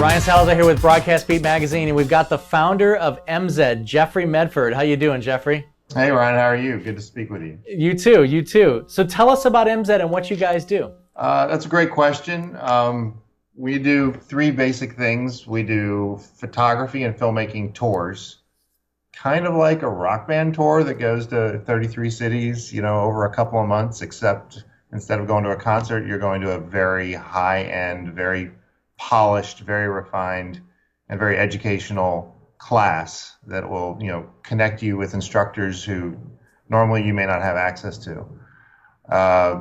Ryan Salazar here with Broadcast Beat Magazine, and we've got the founder of MZed, Jeffrey Medford. How you doing, Jeffrey? Hey, Ryan. How are you? Good to speak with you. You too, you too. So tell us about MZed and what you guys do. That's a great question. We do three basic things. We do photography and filmmaking tours, kind of like a rock band tour that goes to 33 cities, over a couple of months, except instead of going to a concert, you're going to a very high-end, very polished, very refined, and very educational class that will, connect you with instructors who normally you may not have access to.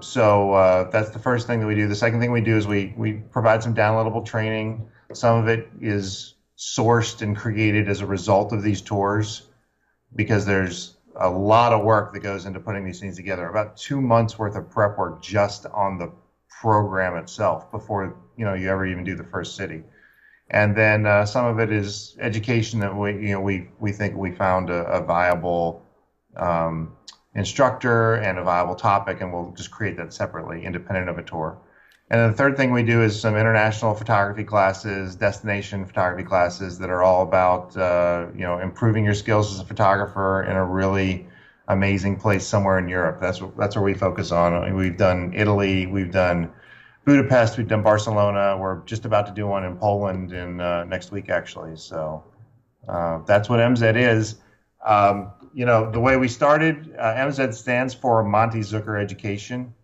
So that's the first thing that we do. The second thing we do is we provide some downloadable training. Some of it is sourced and created as a result of these tours, because there's a lot of work that goes into putting these things together. About 2 months worth of prep work just on the program itself before you ever even do the first city. And then some of it is education that we think we found a viable instructor and a viable topic, and we'll just create that separately, independent of a tour. And then the third thing we do is some international photography classes, destination photography classes that are all about improving your skills as a photographer in a really amazing place somewhere in Europe. That's where we focus on. We've done Italy, we've done Budapest, we've done Barcelona. We're just about to do one in Poland in next week, actually. So that's what MZed is. The way we started, MZed stands for Monty Zucker Education.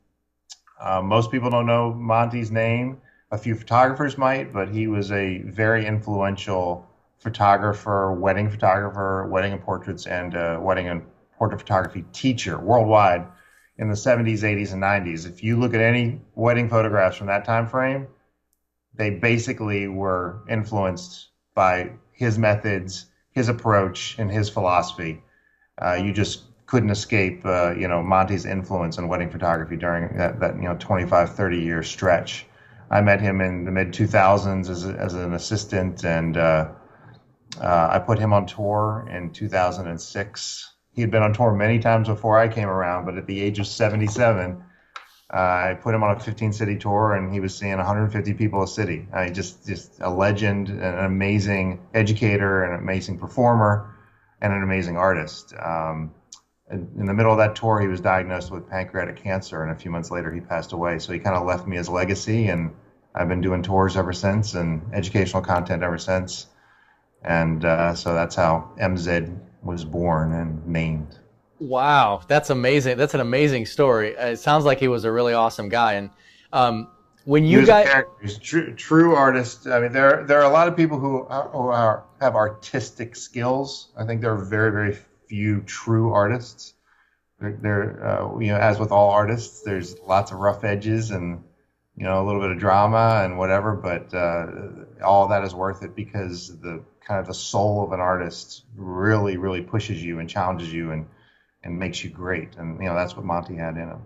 Most people don't know Monty's name. A few photographers might, but he was a very influential photographer, wedding and portraits, and wedding and portrait photography teacher worldwide in the 70s, 80s, and 90s. If you look at any wedding photographs from that time frame, they basically were influenced by his methods, his approach, and his philosophy. You just couldn't escape, Monty's influence on wedding photography during that 25, 30-year stretch. I met him in the mid-2000s as an assistant, and I put him on tour in 2006. He had been on tour many times before I came around, but at the age of 77, I put him on a 15-city tour, and he was seeing 150 people a city. Just a legend, an amazing educator, an amazing performer, and an amazing artist. In the middle of that tour, he was diagnosed with pancreatic cancer, and a few months later, he passed away. So he kind of left me his legacy, and I've been doing tours ever since and educational content ever since. And so that's how MZed was born and named. Wow, that's amazing. That's an amazing story. It sounds like he was a really awesome guy. And when you guys, he's true artist. I mean, there are a lot of people who have artistic skills. I think there are very, very few true artists. As with all artists, there's lots of rough edges and a little bit of drama and whatever. But all of that is worth it, because the kind of the soul of an artist really, really pushes you and challenges you and makes you great. And that's what Monty had in him.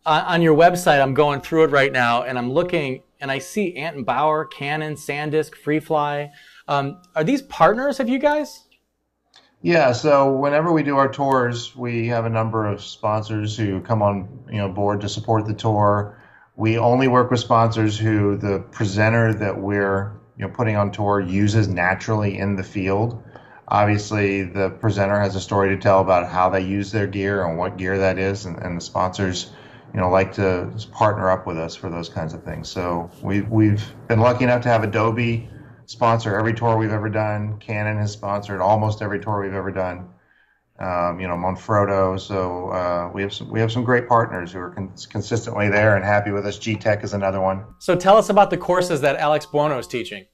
On your website, I'm going through it right now, and I'm looking, and I see Ant & Bauer, Canon, SanDisk, FreeFly. Are these partners of you guys? Yeah, so whenever we do our tours, we have a number of sponsors who come on board to support the tour. We only work with sponsors who the presenter that we're putting on tour uses naturally in the field. Obviously, the presenter has a story to tell about how they use their gear and what gear that is, and the sponsors like to partner up with us for those kinds of things. So we've been lucky enough to have Adobe sponsor every tour we've ever done. Canon has sponsored almost every tour we've ever done. Monfrotto. So we have some great partners who are consistently there and happy with us. G-Tech is another one. So tell us about the courses that Alex Buono is teaching.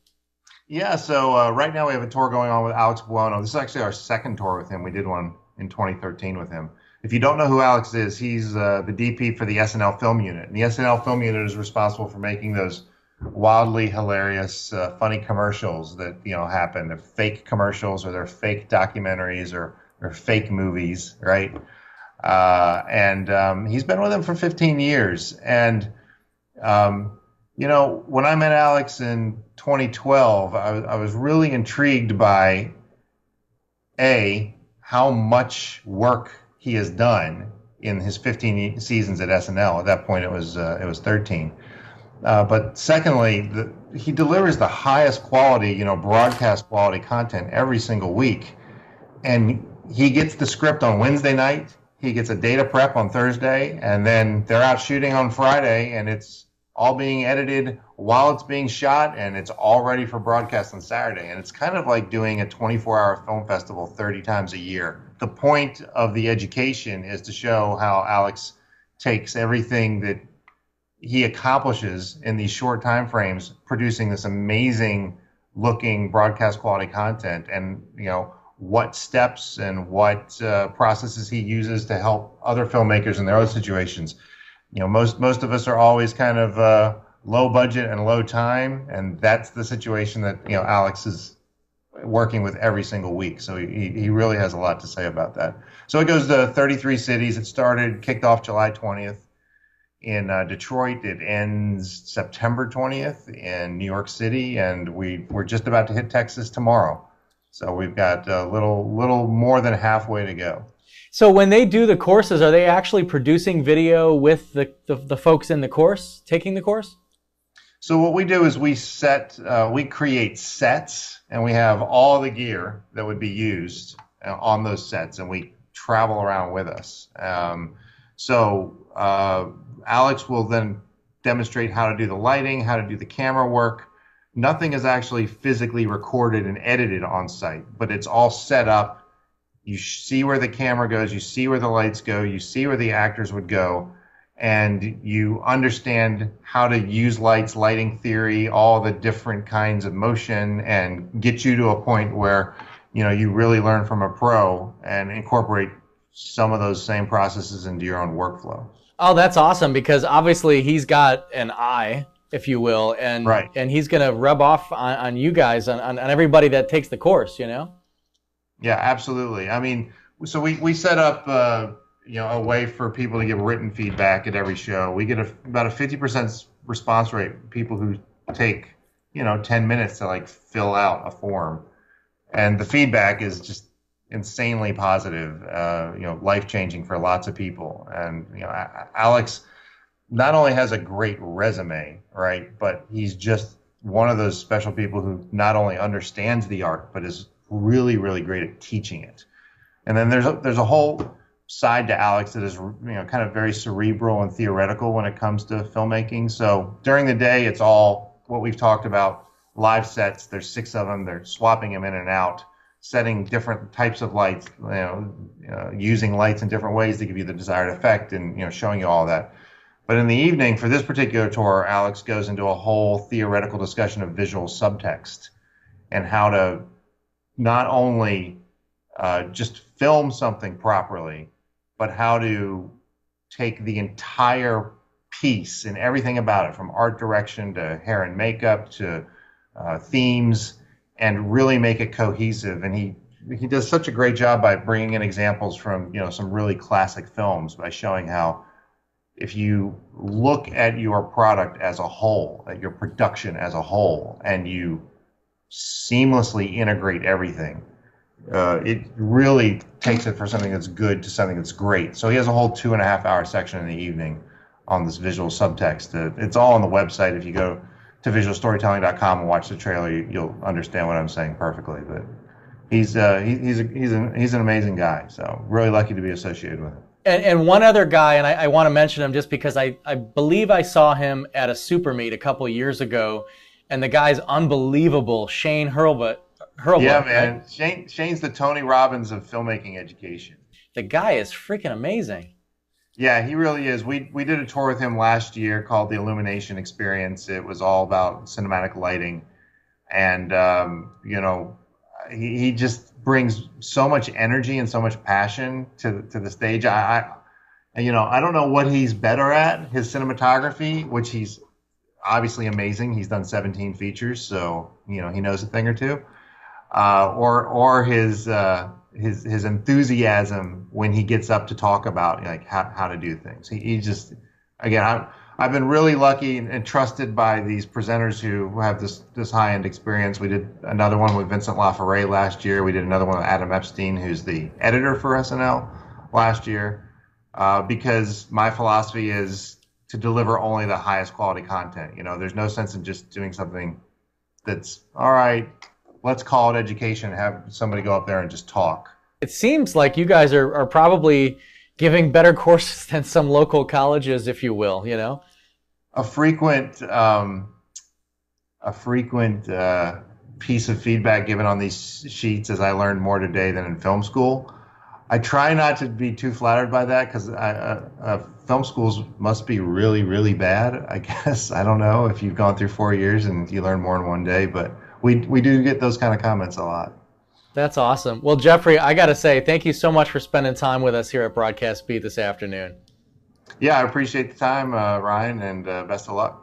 Yeah, so right now we have a tour going on with Alex Buono. This is actually our second tour with him. We did one in 2013 with him. If you don't know who Alex is, he's the DP for the SNL Film Unit. And the SNL Film Unit is responsible for making those wildly hilarious, funny commercials that happen. They're fake commercials, or they're fake documentaries, or they're fake movies, right? And he's been with them for 15 years. And when I met Alex in 2012, I was really intrigued by how much work he has done in his 15 seasons at SNL. At that point, it was 13. But secondly, he delivers the highest quality, broadcast quality content every single week. And he gets the script on Wednesday night. He gets a data prep on Thursday, and then they're out shooting on Friday, and it's all being edited while it's being shot, and it's all ready for broadcast on Saturday. And it's kind of like doing a 24-hour film festival 30 times a year. The point of the education is to show how Alex takes everything that he accomplishes in these short time frames, producing this amazing looking broadcast quality content, and what steps and what processes he uses to help other filmmakers in their other situations. Most of us are always kind of low budget and low time, and that's the situation that Alex is working with every single week. So he really has a lot to say about that. So it goes to 33 cities. It kicked off July 20th in Detroit. It ends September 20th in New York City, and we're just about to hit Texas tomorrow. So we've got a little more than halfway to go. So when they do the courses, are they actually producing video with the folks in the course, taking the course? So what we do is we create sets, and we have all the gear that would be used on those sets, and we travel around with us. Alex will then demonstrate how to do the lighting, how to do the camera work. Nothing is actually physically recorded and edited on site, but it's all set up. You see where the camera goes, you see where the lights go, you see where the actors would go, and you understand how to use lighting theory, all the different kinds of motion, and get you to a point where you really learn from a pro and incorporate some of those same processes into your own workflow. Oh, that's awesome, because obviously he's got an eye, if you will, and right. And he's going to rub off on you guys, on everybody that takes the course, Yeah, absolutely. I mean, so we set up a way for people to give written feedback at every show. We get about a 50% response rate, people who take 10 minutes to fill out a form, and the feedback is just insanely positive, life-changing for lots of people. And Alex not only has a great resume, right, but he's just one of those special people who not only understands the art, but is really, really great at teaching it. And then there's a whole side to Alex that is kind of very cerebral and theoretical when it comes to filmmaking. So during the day, it's all what we've talked about, live sets. There's 6 of them. They're swapping them in and out, setting different types of lights, using lights in different ways to give you the desired effect, and showing you all that. But in the evening, for this particular tour, Alex goes into a whole theoretical discussion of visual subtext and how to not only just film something properly, but how to take the entire piece and everything about it, from art direction to hair and makeup to themes, and really make it cohesive. And he does such a great job by bringing in examples from some really classic films, by showing how if you look at your product as a whole, at your production as a whole, and you seamlessly integrate everything, it really takes it from something that's good to something that's great. So he has a whole 2.5-hour section in the evening on this visual subtext. It's all on the website. If you go to visualstorytelling.com and watch the trailer, you'll understand what I'm saying perfectly. But he's an amazing guy. So really lucky to be associated with him. And one other guy, and I want to mention him just because I believe I saw him at a super meet a couple of years ago, and the guy's unbelievable, Shane Hurlbut. Yeah, man. Right? Shane's the Tony Robbins of filmmaking education. The guy is freaking amazing. Yeah, he really is. We did a tour with him last year called the Illumination Experience. It was all about cinematic lighting, and he just brings so much energy and so much passion to the stage. I don't know what he's better at, his cinematography, which he's obviously amazing. He's done 17 features, so he knows a thing or two, or his enthusiasm when he gets up to talk about how to do things. He just, again, I've been really lucky and trusted by these presenters who have this high-end experience. We did another one with Vincent Laforet last year. We did another one with Adam Epstein, who's the editor for SNL, last year, because my philosophy is to deliver only the highest quality content. There's no sense in just doing something that's all right. Let's call it education and have somebody go up there and just talk. It seems like you guys are probably giving better courses than some local colleges, if you will, A frequent piece of feedback given on these sheets is I learned more today than in film school. I try not to be too flattered by that because film schools must be really, really bad, I guess. I don't know if you've gone through 4 years and you learn more in one day, but we do get those kind of comments a lot. That's awesome. Well, Jeffrey, I got to say, thank you so much for spending time with us here at Broadcast Beat this afternoon. Yeah, I appreciate the time, Ryan, and best of luck.